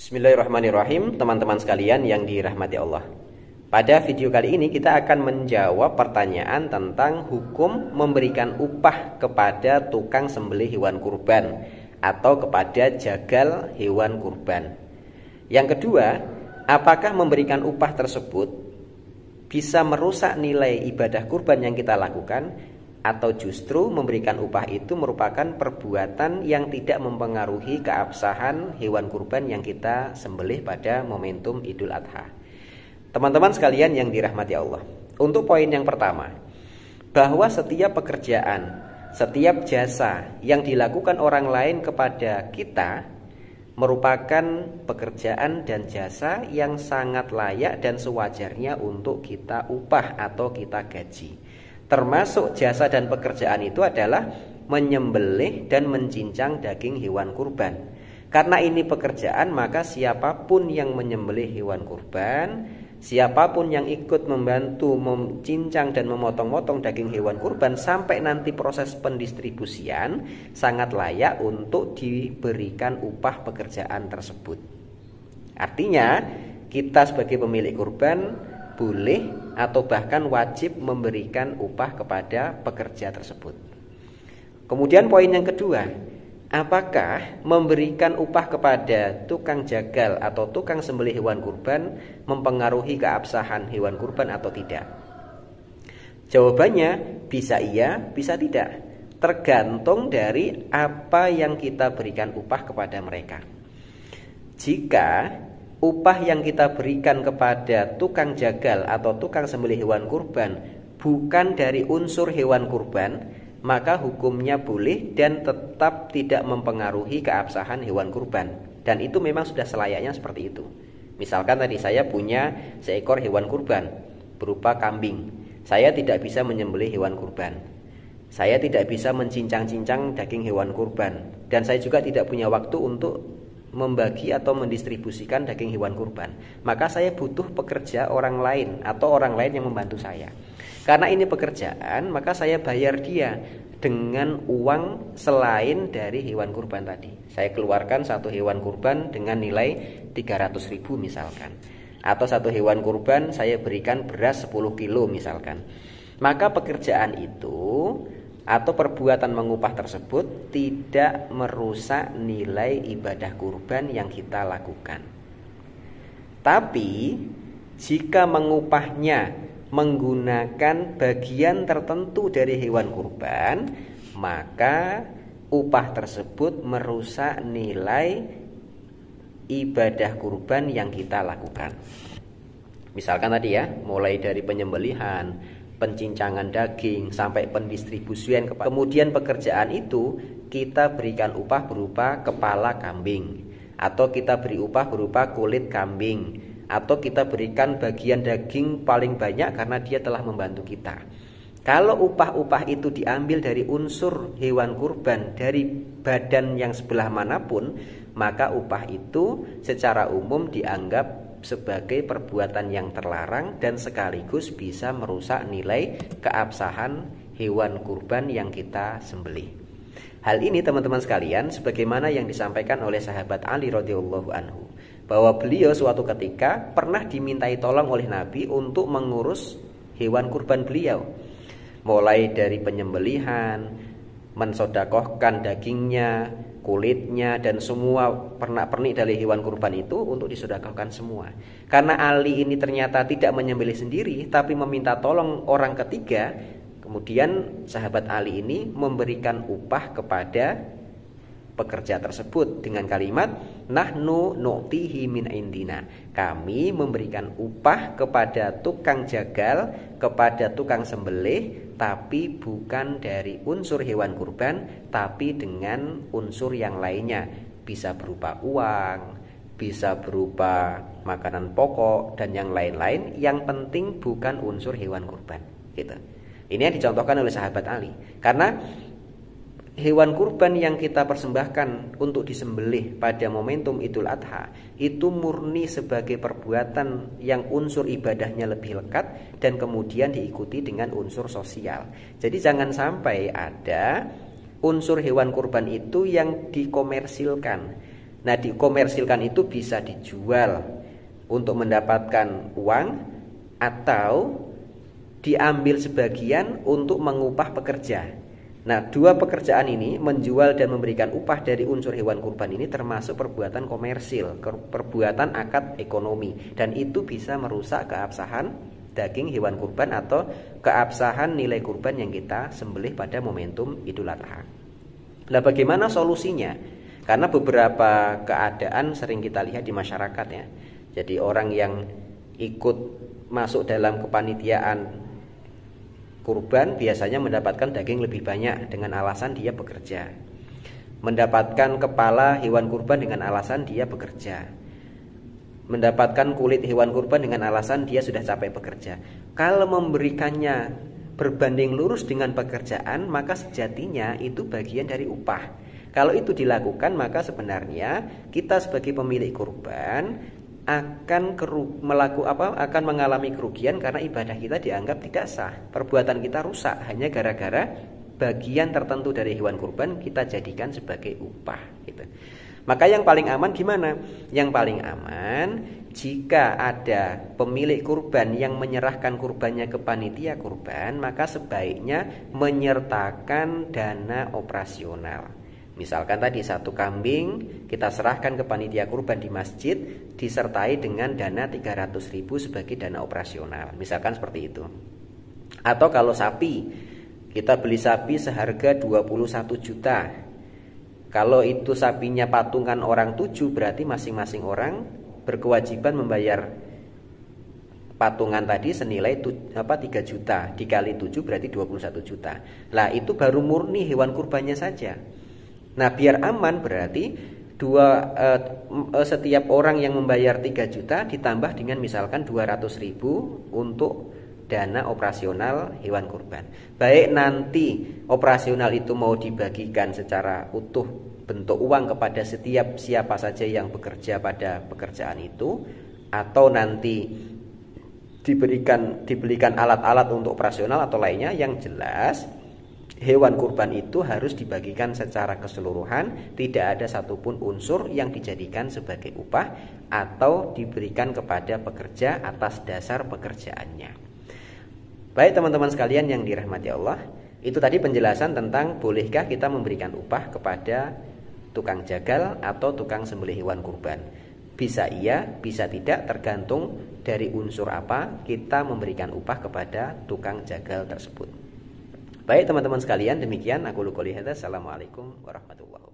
Bismillahirrahmanirrahim, teman-teman sekalian yang dirahmati Allah. Pada video kali ini kita akan menjawab pertanyaan tentang hukum memberikan upah kepada tukang sembelih hewan kurban atau kepada jagal hewan kurban. Yang kedua, apakah memberikan upah tersebut bisa merusak nilai ibadah kurban yang kita lakukan, atau justru memberikan upah itu merupakan perbuatan yang tidak mempengaruhi keabsahan hewan kurban yang kita sembelih pada momentum Idul Adha. Teman-teman sekalian yang dirahmati Allah, untuk poin yang pertama, bahwa setiap pekerjaan, setiap jasa yang dilakukan orang lain kepada kita merupakan pekerjaan dan jasa yang sangat layak dan sewajarnya untuk kita upah atau kita gaji. Termasuk jasa dan pekerjaan itu adalah menyembelih dan mencincang daging hewan kurban. Karena ini pekerjaan, maka siapapun yang menyembelih hewan kurban, siapapun yang ikut membantu mencincang dan memotong-motong daging hewan kurban sampai nanti proses pendistribusian, sangat layak untuk diberikan upah pekerjaan tersebut. Artinya kita sebagai pemilik kurban boleh atau bahkan wajib memberikan upah kepada pekerja tersebut. Kemudian poin yang kedua, apakah memberikan upah kepada tukang jagal atau tukang sembelih hewan kurban mempengaruhi keabsahan hewan kurban atau tidak? Jawabannya bisa iya, bisa tidak. Tergantung dari apa yang kita berikan upah kepada mereka. Jika upah yang kita berikan kepada tukang jagal atau tukang sembelih hewan kurban bukan dari unsur hewan kurban, maka hukumnya boleh dan tetap tidak mempengaruhi keabsahan hewan kurban. Dan itu memang sudah selayaknya seperti itu. Misalkan tadi saya punya seekor hewan kurban berupa kambing. Saya tidak bisa menyembelih hewan kurban. Saya tidak bisa mencincang-cincang daging hewan kurban. Dan saya juga tidak punya waktu untuk membagi atau mendistribusikan daging hewan kurban. Maka saya butuh pekerja orang lain atau orang lain yang membantu saya. Karena ini pekerjaan, maka saya bayar dia dengan uang selain dari hewan kurban tadi. Saya keluarkan satu hewan kurban dengan nilai 300.000 misalkan. Atau satu hewan kurban saya berikan beras 10 kilo misalkan. Maka pekerjaan itu atau perbuatan mengupah tersebut tidak merusak nilai ibadah kurban yang kita lakukan. Tapi jika mengupahnya menggunakan bagian tertentu dari hewan kurban, maka upah tersebut merusak nilai ibadah kurban yang kita lakukan. Misalkan tadi ya, mulai dari penyembelihan, pencincangan daging sampai pendistribusian, kemudian pekerjaan itu kita berikan upah berupa kepala kambing, atau kita beri upah berupa kulit kambing, atau kita berikan bagian daging paling banyak karena dia telah membantu kita. Kalau upah-upah itu diambil dari unsur hewan kurban dari badan yang sebelah manapun, maka upah itu secara umum dianggap sebagai perbuatan yang terlarang dan sekaligus bisa merusak nilai keabsahan hewan kurban yang kita sembelih. Hal ini teman-teman sekalian sebagaimana yang disampaikan oleh sahabat Ali radhiyallahu anhu, bahwa beliau suatu ketika pernah dimintai tolong oleh Nabi untuk mengurus hewan kurban beliau, mulai dari penyembelihan, mensodakohkan dagingnya, kulitnya, dan semua pernak-pernik dari hewan kurban itu untuk disedekahkan semua. Karena Ali ini ternyata tidak menyembelih sendiri tapi meminta tolong orang ketiga, kemudian sahabat Ali ini memberikan upah kepada pekerja tersebut dengan kalimat nahnu nu'tihi min indina. Kami memberikan upah kepada tukang jagal, kepada tukang sembelih, tapi bukan dari unsur hewan kurban, tapi dengan unsur yang lainnya. Bisa berupa uang, bisa berupa makanan pokok, dan yang lain-lain. Yang penting bukan unsur hewan kurban, gitu. Ini yang dicontohkan oleh sahabat Ali. Karena hewan kurban yang kita persembahkan untuk disembelih pada momentum Idul Adha itu murni sebagai perbuatan yang unsur ibadahnya lebih lekat dan kemudian diikuti dengan unsur sosial. Jadi jangan sampai ada unsur hewan kurban itu yang dikomersilkan, Nah, dikomersilkan itu bisa dijual untuk mendapatkan uang atau diambil sebagian untuk mengupah pekerja. Nah, dua pekerjaan ini, menjual dan memberikan upah dari unsur hewan kurban ini termasuk perbuatan komersil, perbuatan akad ekonomi, dan itu bisa merusak keabsahan daging hewan kurban atau keabsahan nilai kurban yang kita sembelih pada momentum Idul Adha. Nah, bagaimana solusinya? Karena beberapa keadaan sering kita lihat di masyarakat ya. Jadi orang yang ikut masuk dalam kepanitiaan kurban biasanya mendapatkan daging lebih banyak dengan alasan dia bekerja. Mendapatkan kepala hewan kurban dengan alasan dia bekerja. Mendapatkan kulit hewan kurban dengan alasan dia sudah capek bekerja. Kalau memberikannya berbanding lurus dengan pekerjaan, maka sejatinya itu bagian dari upah. Kalau itu dilakukan, maka sebenarnya kita sebagai pemilik kurban akan mengalami kerugian karena ibadah kita dianggap tidak sah. Perbuatan kita rusak hanya gara-gara bagian tertentu dari hewan kurban kita jadikan sebagai upah gitu. Maka yang paling aman gimana? Yang paling aman jika ada pemilik kurban yang menyerahkan kurbannya ke panitia kurban, maka sebaiknya menyertakan dana operasional. Misalkan tadi 1 kambing kita serahkan ke panitia kurban di masjid disertai dengan dana 300.000 sebagai dana operasional. Misalkan seperti itu. Atau kalau sapi, kita beli sapi seharga 21 juta. Kalau itu sapinya patungan orang 7, berarti masing-masing orang berkewajiban membayar patungan tadi senilai 3 juta. Dikali 7 berarti 21 juta. Lah itu baru murni hewan kurbannya saja. Nah, biar aman berarti setiap orang yang membayar 3 juta ditambah dengan misalkan 200.000 untuk dana operasional hewan kurban. Baik nanti operasional itu mau dibagikan secara utuh bentuk uang kepada setiap siapa saja yang bekerja pada pekerjaan itu, atau nanti dibelikan alat-alat untuk operasional atau lainnya, yang jelas hewan kurban itu harus dibagikan secara keseluruhan, tidak ada satupun unsur yang dijadikan sebagai upah atau diberikan kepada pekerja atas dasar pekerjaannya. Baik teman-teman sekalian yang dirahmati Allah, itu tadi penjelasan tentang bolehkah kita memberikan upah kepada tukang jagal atau tukang sembelih hewan kurban. Bisa iya, bisa tidak, tergantung dari unsur apa kita memberikan upah kepada tukang jagal tersebut. Baik teman-teman sekalian, demikian aku qouli hadza. Assalamualaikum warahmatullahi wabarakatuh.